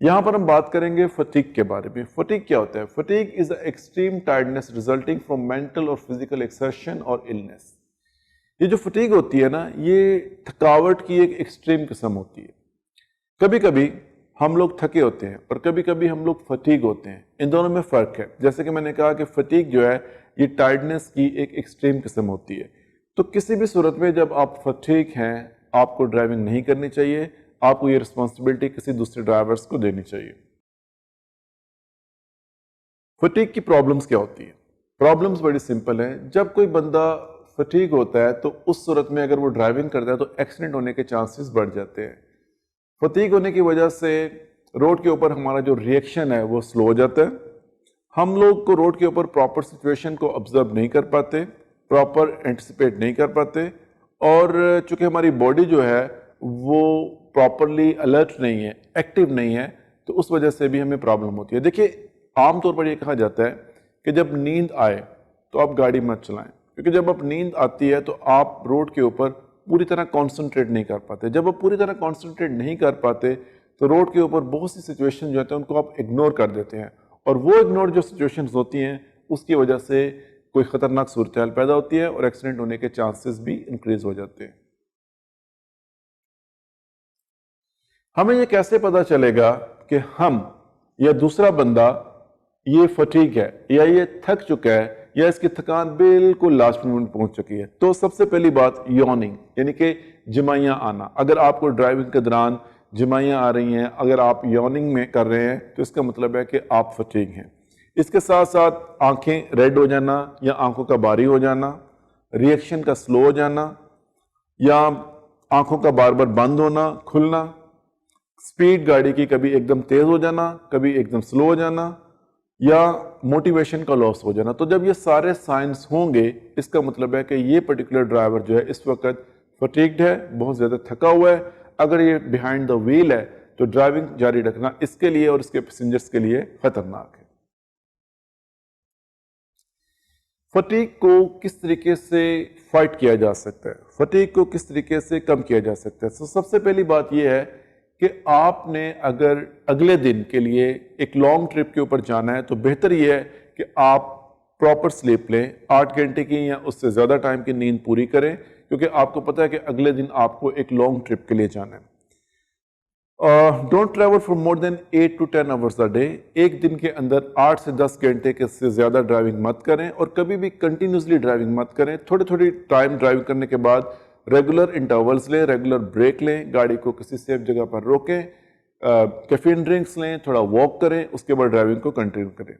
یہاں پر ہم بات کریں گے فٹیگ کے بارے میں. فٹیگ کیا ہوتا ہے؟ Fatigue is the extreme tiredness resulting from mental اور فزیکل ایکسرشن اور النس. یہ جو فٹیگ ہوتی ہے نا، یہ تھکاوٹ کی ایک ایکسٹریم قسم ہوتی ہے. کبھی کبھی ہم لوگ تھکے ہوتے ہیں اور کبھی کبھی ہم لوگ فٹیگ ہوتے ہیں. ان دونوں میں فرق ہے. جیسے کہ میں نے کہا کہ فٹیگ جو ہے یہ ٹائرڈنس کی ایک ایکسٹریم قسم ہوتی ہے. تو کسی بھی صورت میں جب آپ فٹیگ ہیں، آپ کو ڈرائیونگ نہیں کرنی چاہیے. آپ کو یہ رسپانسبلٹی کسی دوسرے ڈرائیورز کو دینی چاہیے. فٹیگ کی پرابلمز کیا ہوتی ہیں؟ پرابلمز بڑی سمپل ہیں. جب کوئی بندہ فٹیگ ہوتا ہے تو اس صورت میں اگر وہ ڈرائیونگ کرتا ہے تو ایکسیڈنٹ ہونے کے چانسز بڑھ جاتے ہیں. فٹیگ ہونے کی وجہ سے روڈ کے اوپر ہمارا جو ریئیکشن ہے وہ سلو ہو جاتا ہے. ہم لوگ کو روڈ کے اوپر پراپر سچویشن کو آبزرو نہیں کر پاتے، پراپر اینٹیسپیٹ نہیں کر پاتے، اور چونکہ ہماری باڈی جو ہے وہ پراپرلی الرٹ نہیں ہے، ایکٹیو نہیں ہے، تو اس وجہ سے بھی ہمیں پرابلم ہوتی ہے. دیکھیے، عام طور پر یہ کہا جاتا ہے کہ جب نیند آئے تو آپ گاڑی مت چلائیں، کیونکہ جب آپ نیند آتی ہے تو آپ روڈ کے اوپر پوری طرح کانسنٹریٹ نہیں کر پاتے. جب آپ پوری طرح کانسنٹریٹ نہیں کر پاتے تو روڈ کے اوپر بہت سی سچویشن جو ہوتے ہیں ان کو آپ اگنور کر دیتے ہیں، اور وہ اگنور جو سچویشنز ہوتی ہیں اس کی وجہ سے کوئی خطرناک صورتحال پیدا ہوتی ہے اور ایکسیڈنٹ ہونے کے چانسز بھی انکریز ہو جاتے ہیں. ہمیں یہ کیسے پتا چلے گا کہ ہم یا دوسرا بندہ یہ فٹیگ ہے یا یہ تھک چکا ہے یا اس کی تھکان بالکل لاسٹ مومنٹ پہنچ چکی ہے؟ تو سب سے پہلی بات یوننگ، یعنی کہ جمائیاں آنا. اگر آپ کو ڈرائیونگ کے دوران جمائیاں آ رہی ہیں، اگر آپ یوننگ میں کر رہے ہیں تو اس کا مطلب ہے کہ آپ فٹیگ ہیں. اس کے ساتھ ساتھ آنکھیں ریڈ ہو جانا یا آنکھوں کا باری ہو جانا، ریئیکشن کا سلو ہو جانا یا آنکھوں کا بار بار بند ہونا کھلنا، سپیڈ گاڑی کی کبھی ایک دم تیز ہو جانا، کبھی ایک دم سلو ہو جانا، یا موٹیویشن کا لاس ہو جانا. تو جب یہ سارے سائنس ہوں گے اس کا مطلب ہے کہ یہ پرٹیکولر ڈرائیور جو ہے اس وقت فٹیگڈ ہے، بہت زیادہ تھکا ہوا ہے. اگر یہ بیہائنڈ دا وہیل ہے تو ڈرائیونگ جاری رکھنا اس کے لیے اور اس کے پیسنجرز کے لیے خطرناک ہے. فٹیگ کو کس طریقے سے فائٹ کیا جا سکتا ہے؟ فٹیگ کو کس طریقے سے کم کیا جا سکتا ہے؟ سب سے پہلی بات یہ ہے کہ آپ نے اگر اگلے دن کے لیے ایک لانگ ٹرپ کے اوپر جانا ہے تو بہتر یہ ہے کہ آپ پراپر سلیپ لیں، 8 گھنٹے کی یا اس سے زیادہ ٹائم کی نیند پوری کریں، کیونکہ آپ کو پتہ ہے کہ اگلے دن آپ کو ایک لانگ ٹرپ کے لیے جانا ہے. Don't travel for more than 8 to 10 hours a day. ایک دن کے اندر 8 سے 10 گھنٹے کے سے زیادہ ڈرائیونگ مت کریں، اور کبھی بھی کنٹینیوسلی ڈرائیونگ مت کریں. تھوڑی تھوڑی ٹائم ڈرائیونگ کرنے کے بعد ریگولر انٹرولز لیں، ریگولر بریک لیں، گاڑی کو کسی سیف جگہ پر روکیں، کیفین ڈرنکس لیں، تھوڑا واک کریں، اس کے بعد ڈرائیونگ کو کنٹینیو کریں.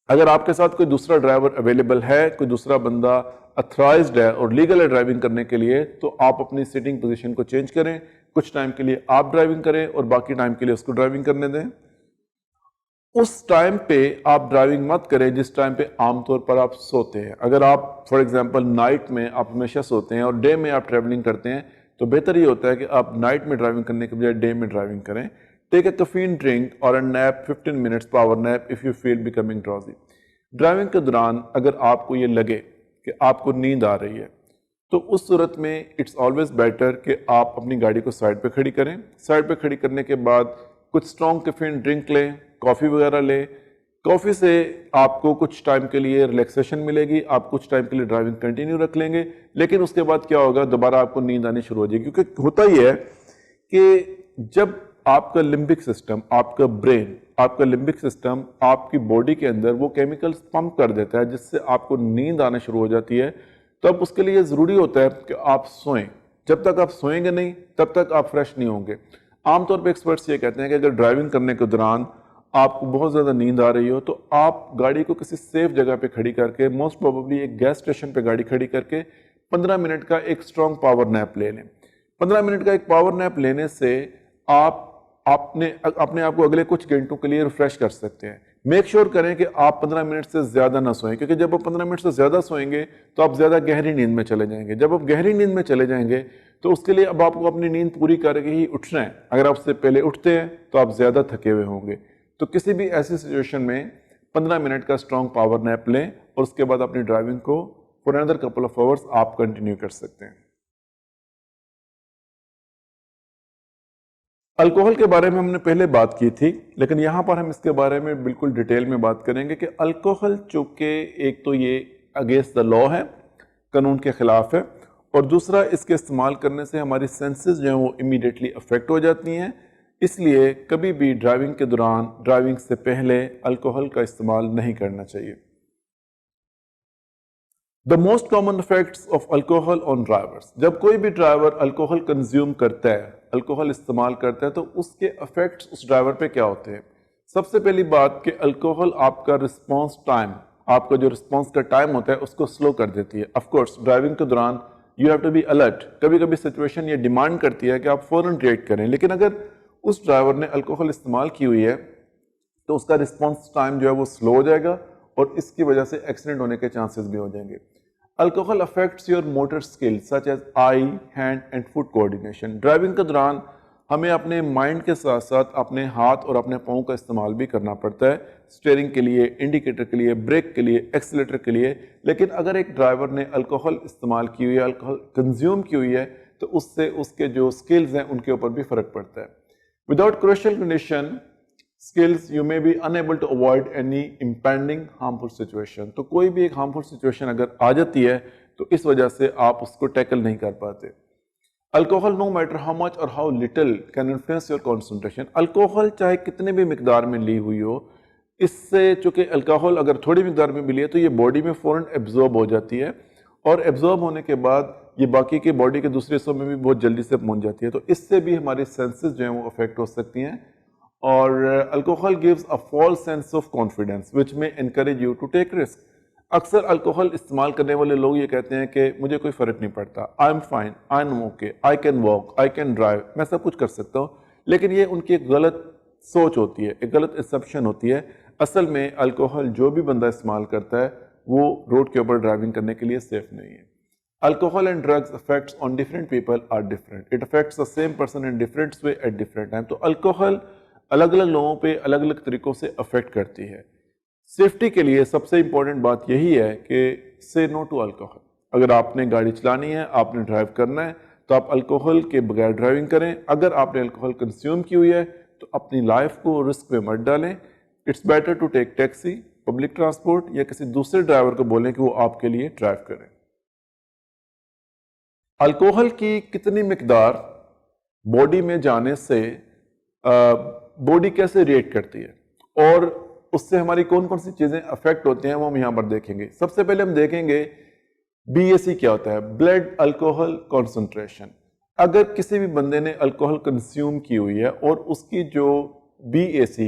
اگر آپ کے ساتھ کوئی دوسرا ڈرائیور اویلیبل ہے، کوئی دوسرا بندہ اتھرائزڈ ہے اور لیگل ہے ڈرائیونگ کرنے کے لیے، تو آپ اپنی سیٹنگ پوزیشن کو چینج کریں. کچھ ٹائم کے لیے آپ ڈرائیونگ کریں اور باقی ٹائم کے لیے اس کو ڈرائیونگ کرنے دیں. اس ٹائم پہ آپ ڈرائیونگ مت کریں جس ٹائم پہ عام طور پر آپ سوتے ہیں. اگر آپ فار ایگزامپل نائٹ میں آپ ہمیشہ سوتے ہیں اور ڈے میں آپ ٹریولنگ کرتے ہیں تو بہتر یہ ہوتا ہے کہ آپ نائٹ میں ڈرائیونگ کرنے کے بجائے ڈے میں ڈرائیونگ کریں. ٹیک اے کیفین ڈرنک اور a nap 15 minutes power nap if you feel becoming drowsy. Driving کے دوران اگر آپ کو یہ لگے کہ آپ کو نیند آ رہی ہے تو اس صورت میں اٹس آلویز بیٹر کہ آپ اپنی گاڑی کو سائڈ پہ کھڑی کریں. سائڈ پہ کھڑی کرنے کے بعد کچھ اسٹرانگ کیفین ڈرنک لیں، کافی وغیرہ لیں. کافی سے آپ کو کچھ ٹائم کے لیے ریلیکسیشن ملے گی، آپ کچھ ٹائم کے لیے ڈرائیونگ کنٹینیو رکھ لیں گے، لیکن اس کے بعد کیا ہوگا، دوبارہ آپ کو نیند آنی شروع ہو جائے گی. کیونکہ ہوتا ہی ہے کہ جب آپ کا لمبک سسٹم، آپ کا برین، آپ کا لمبک سسٹم آپ کی باڈی کے اندر وہ کیمیکلز پمپ کر دیتا ہے جس سے آپ کو نیند آنا شروع ہو جاتی ہے، تو اب اس کے لیے ضروری ہوتا ہے کہ آپ سوئیں. جب تک آپ سوئیں گے نہیں تب تک آپ فریش نہیں ہوں گے. عام طور پہ ایکسپرٹس یہ کہتے ہیں کہ اگر ڈرائیونگ کرنے کے دوران آپ کو بہت زیادہ نیند آ رہی ہو تو آپ گاڑی کو کسی سیف جگہ پہ کھڑی کر کے، موسٹ پروبیبلی ایک گیس اسٹیشن پہ گاڑی کھڑی کر کے 15 منٹ کا ایک اسٹرانگ پاور نیپ لے لیں. 15 منٹ کا ایک پاور نیپ لینے سے آپ اپنے آپ کو اگلے کچھ گھنٹوں کے لیے ریفریش کر سکتے ہیں. میک شور کریں کہ آپ 15 منٹ سے زیادہ نہ سوئیں، کیونکہ جب آپ 15 منٹ سے زیادہ سوئیں گے تو آپ زیادہ گہری نیند میں چلے جائیں گے. جب آپ گہری نیند میں چلے جائیں گے تو اس کے لیے اب آپ کو اپنی نیند پوری کر کے ہی اٹھنا ہے. اگر آپ سے پہلے اٹھتے ہیں تو آپ زیادہ تھکے ہوئے ہوں گے. تو کسی بھی ایسی سچویشن میں 15 منٹ کا اسٹرانگ پاور نیپ لیں اور اس کے بعد اپنی ڈرائیونگ کو for another couple of hours آپ کنٹینیو کر سکتے ہیں. الکوہل کے بارے میں ہم نے پہلے بات کی تھی، لیکن یہاں پر ہم اس کے بارے میں بالکل ڈیٹیل میں بات کریں گے کہ الکوہل چونکہ ایک تو یہ اگینسٹ دا لا ہے، قانون کے خلاف ہے، اور دوسرا اس کے استعمال کرنے سے ہماری سینسز جو ہیں وہ امیڈیٹلی افیکٹ ہو جاتی ہیں، اس لیے کبھی بھی ڈرائیونگ کے دوران، ڈرائیونگ سے پہلے الکوہل کا استعمال نہیں کرنا چاہیے۔ The most common effects of alcohol on drivers. جب کوئی بھی ڈرائیور الکوہل کنزیوم کرتا ہے، الکوہل استعمال کرتا ہے، تو اس کے افیکٹس اس ڈرائیور پہ کیا ہوتے ہیں؟ سب سے پہلی بات کہ الکوہل آپ کا رسپانس ٹائم، آپ کا جو رسپانس کا ٹائم ہوتا ہے اس کو سلو کر دیتی ہے۔ آف کورس ڈرائیونگ کے دوران you have to be alert, کبھی کبھی سچویشن یہ ڈیمانڈ کرتی ہے کہ آپ فوراً ریئیکٹ کریں، لیکن اگر اس ڈرائیور نے الکوہل استعمال کی ہوئی ہے تو اس کا رسپانس ٹائم جو ہے وہ سلو ہو جائے گا، اور اس کی وجہ سے ایکسیڈنٹ ہونے کے چانسز بھی ہو جائیں گے۔ Alcohol affects your motor skills such as eye, hand and foot coordination. Driving کے دوران ہمیں اپنے مائنڈ کے ساتھ ساتھ اپنے ہاتھ اور اپنے پاؤں کا استعمال بھی کرنا پڑتا ہے، اسٹیئرنگ کے لیے، انڈیکیٹر کے لیے، بریک کے لیے، ایکسیلیٹر کے لیے۔ لیکن اگر ایک ڈرائیور نے الکوہل استعمال کی ہوئی ہے، الکوہل کنزیوم کی ہوئی ہے، تو اس سے اس کے جو سکلز ہیں ان کے اوپر بھی فرق پڑتا ہے۔ Without crucial condition skills, you may be unable to avoid any impending harmful situation. تو کوئی بھی ایک harmful situation اگر آ جاتی ہے تو اس وجہ سے آپ اس کو ٹیکل نہیں کر پاتے۔ Alcohol, no matter how much or how little, can influence your concentration. Alcohol چاہے کتنے بھی مقدار میں لی ہوئی ہو، اس سے چونکہ الکوہل اگر تھوڑی مقدار میں بھی لی ہے تو یہ باڈی میں فوراً ایبزورب ہو جاتی ہے، اور ایبزورب ہونے کے بعد یہ باقی کے باڈی کے دوسرے حصوں میں بھی بہت جلدی سے پہنچ جاتی ہے، تو اس سے بھی ہماری سینسز جو ہیں وہ افیکٹ ہو سکتی ہیں۔ اور alcohol gives a false sense of confidence which may encourage you to take risk. اکثر الکوہل استعمال کرنے والے لوگ یہ کہتے ہیں کہ مجھے کوئی فرق نہیں پڑتا، I'm fine, I'm okay, I can walk, I can drive، میں سب کچھ کر سکتا ہوں، لیکن یہ ان کی ایک غلط سوچ ہوتی ہے، ایک غلط اسمپشن ہوتی ہے۔ اصل میں الکوہل جو بھی بندہ استعمال کرتا ہے وہ روڈ کے اوپر ڈرائیونگ کرنے کے لیے سیف نہیں ہے۔ Alcohol and drugs effects on different people are different. It affects the same person in different way at different time. تو الکوہل الگ الگ لوگوں پہ الگ الگ طریقوں سے افیکٹ کرتی ہے۔ سیفٹی کے لیے سب سے امپورٹنٹ بات یہی ہے کہ say no to alcohol. اگر آپ نے گاڑی چلانی ہے، آپ نے ڈرائیو کرنا ہے، تو آپ الکوہل کے بغیر ڈرائیونگ کریں۔ اگر آپ نے الکوہل کنزیوم کی ہوئی ہے تو اپنی لائف کو رسک میں مت ڈالیں۔ It's better to take taxi, public transport, یا کسی دوسرے ڈرائیور کو بولیں کہ وہ آپ کے لیے ڈرائیو کریں۔ الکوہل کی کتنی مقدار باڈی میں جانے سے باڈی کیسے ریئیکٹ کرتی ہے اور اس سے ہماری کون کون سی چیزیں افیکٹ ہوتی ہیں وہ ہم یہاں پر دیکھیں گے۔ سب سے پہلے ہم دیکھیں گے BAC کیا ہوتا ہے، بلڈ الکوہل کانسنٹریشن۔ اگر کسی بھی بندے نے الکوہل کنزیوم کی ہوئی ہے اور اس کی جو BAC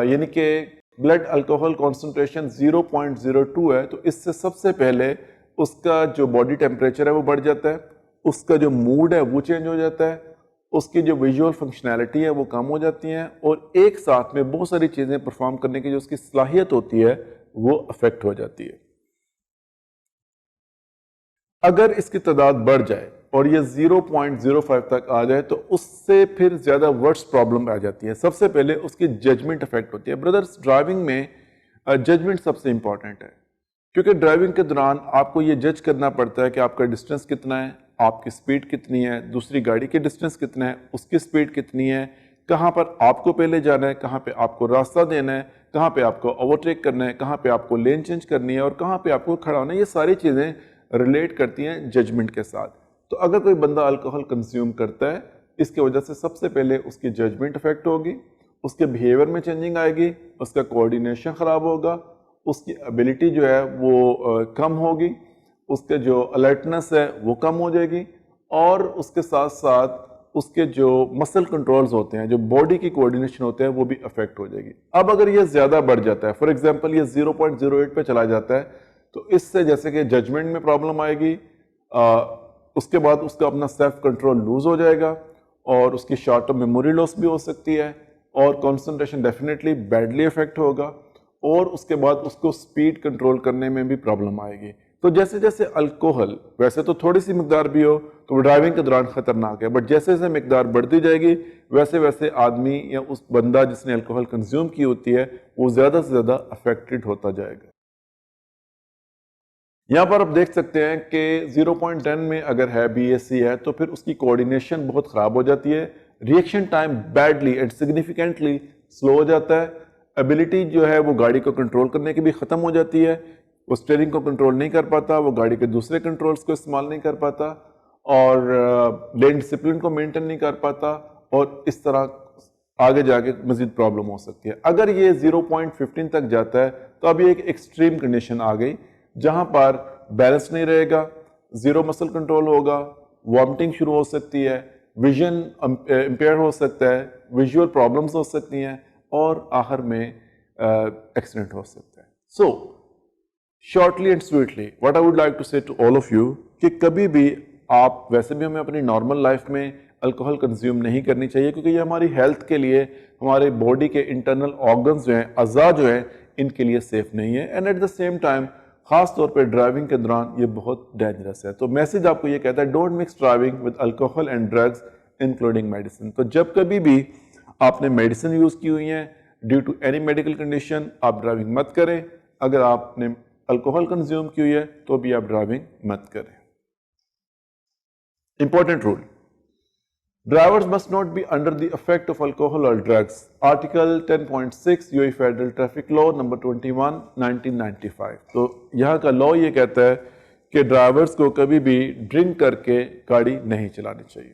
یعنی کہ بلڈ الکوہل کانسنٹریشن 0.02 ہے، تو اس سے سب سے پہلے اس کا جو باڈی ٹیمپریچر ہے وہ بڑھ جاتا ہے، اس کا جو موڈ ہے وہ چینج ہو جاتا ہے، اس کی جو ویژول فنکشنالٹی ہے وہ کم ہو جاتی ہیں، اور ایک ساتھ میں بہت ساری چیزیں پرفارم کرنے کی جو اس کی صلاحیت ہوتی ہے وہ افیکٹ ہو جاتی ہے۔ اگر اس کی تعداد بڑھ جائے اور یہ 0.05 تک آ جائے تو اس سے پھر زیادہ ورس پرابلم آ جاتی ہے۔ سب سے پہلے اس کی ججمنٹ افیکٹ ہوتی ہے۔ بردرز، ڈرائیونگ میں ججمنٹ سب سے امپورٹنٹ ہے، کیونکہ ڈرائیونگ کے دوران آپ کو یہ جج کرنا پڑتا ہے کہ آپ کا ڈسٹنس کتنا ہے، آپ کی سپیڈ کتنی ہے، دوسری گاڑی کی ڈسٹنس کتنا ہے، اس کی سپیڈ کتنی ہے، کہاں پر آپ کو پہلے جانا ہے، کہاں پہ آپ کو راستہ دینا ہے، کہاں پہ آپ کو اوورٹیک کرنا ہے، کہاں پہ آپ کو لین چینج کرنی ہے، اور کہاں پہ آپ کو کھڑا ہونا ہے۔ یہ ساری چیزیں ریلیٹ کرتی ہیں ججمنٹ کے ساتھ۔ تو اگر کوئی بندہ الکوہل کنزیوم کرتا ہے، اس کی وجہ سے سب سے پہلے اس کی ججمنٹ افیکٹ ہوگی، اس کے بیہیویئر میں چینجنگ آئے گی، اس کا کوآرڈینیشن خراب ہوگا، اس کی ابیلٹی جو ہے وہ کم ہوگی، اس کے جو الرٹنس ہے وہ کم ہو جائے گی، اور اس کے ساتھ ساتھ اس کے جو مسل کنٹرولز ہوتے ہیں، جو باڈی کی کوآرڈینیشن ہوتے ہیں، وہ بھی افیکٹ ہو جائے گی۔ اب اگر یہ زیادہ بڑھ جاتا ہے، فار ایگزامپل یہ 0.08 پہ چلا جاتا ہے، تو اس سے جیسے کہ ججمنٹ میں پرابلم آئے گی، اس کے بعد اس کا اپنا سیلف کنٹرول لوز ہو جائے گا، اور اس کی شارٹ ٹرم میموری لاس بھی ہو سکتی ہے، اور کنسنٹریشن ڈیفینیٹلی بیڈلی افیکٹ ہوگا، اور اس کے بعد اس کو سپیڈ کنٹرول کرنے میں بھی پرابلم آئے گی۔ تو جیسے جیسے الکوہل، ویسے تو تھوڑی سی مقدار بھی ہو تو وہ ڈرائیونگ کے دوران خطرناک ہے، بٹ جیسے جیسے مقدار بڑھتی جائے گی ویسے ویسے آدمی یا اس بندہ جس نے الکوہل کنزیوم کی ہوتی ہے وہ زیادہ سے زیادہ افیکٹڈ ہوتا جائے گا۔ یہاں پر آپ دیکھ سکتے ہیں کہ 0.10 میں اگر ہے BAC ہے تو پھر اس کی کوآرڈینیشن بہت خراب ہو جاتی ہے، reaction time badly and significantly slow ہو جاتا ہے. ایبلٹی جو ہے وہ گاڑی کو کنٹرول کرنے کی بھی ختم ہو جاتی ہے. وہ اسٹیئرنگ کو کنٹرول نہیں کر پاتا, وہ گاڑی کے دوسرے کنٹرولز کو استعمال نہیں کر پاتا, اور لین ڈسپلن کو مینٹین نہیں کر پاتا, اور اس طرح آگے جا کے مزید پرابلم ہو سکتی ہے. اگر یہ 0.15 تک جاتا ہے تو اب یہ ایک ایکسٹریم کنڈیشن آ گئی جہاں پر بیلنس نہیں رہے گا, زیرو مسل کنٹرول ہوگا, وامٹنگ شروع ہو سکتی ہے, ویژن امپیئر ہو سکتا ہے, ویژول پرابلمس ہو سکتی ہیں, اور آخر میں ایکسیڈنٹ ہو سکتا ہے. So shortly and sweetly what I would like to say to all of you کہ کبھی بھی آپ, ویسے بھی ہمیں اپنی نارمل لائف میں الکوہل کنزیوم نہیں کرنی چاہیے, کیونکہ یہ ہماری ہیلتھ کے لیے, ہمارے باڈی کے انٹرنل آرگنز جو ہیں, اعضاء جو ہیں, ان کے لیے سیف نہیں ہے. And at the same time خاص طور پہ ڈرائیونگ کے دوران یہ بہت ڈینجرس ہے. تو میسج آپ کو یہ کہتا ہے, don't mix driving with alcohol and drugs including medicine. تو جب کبھی بھی آپ نے میڈیسن یوز کی ہوئی ہیں due to any medical condition, آپ ڈرائیونگ مت کریں. اگر آپ نے الکوہل کنزیوم کی ہوئی ہے تو بھی آپ ڈرائیونگ مت کریں. Important rule: drivers must not be under the effect of alcohol or drugs. Article 10.6 UAE Federal Traffic Law number 21 1995. تو یہاں کا لا یہ کہتا ہے کہ ڈرائیورز کو کبھی بھی ڈرنک کر کے گاڑی نہیں چلانی چاہیے.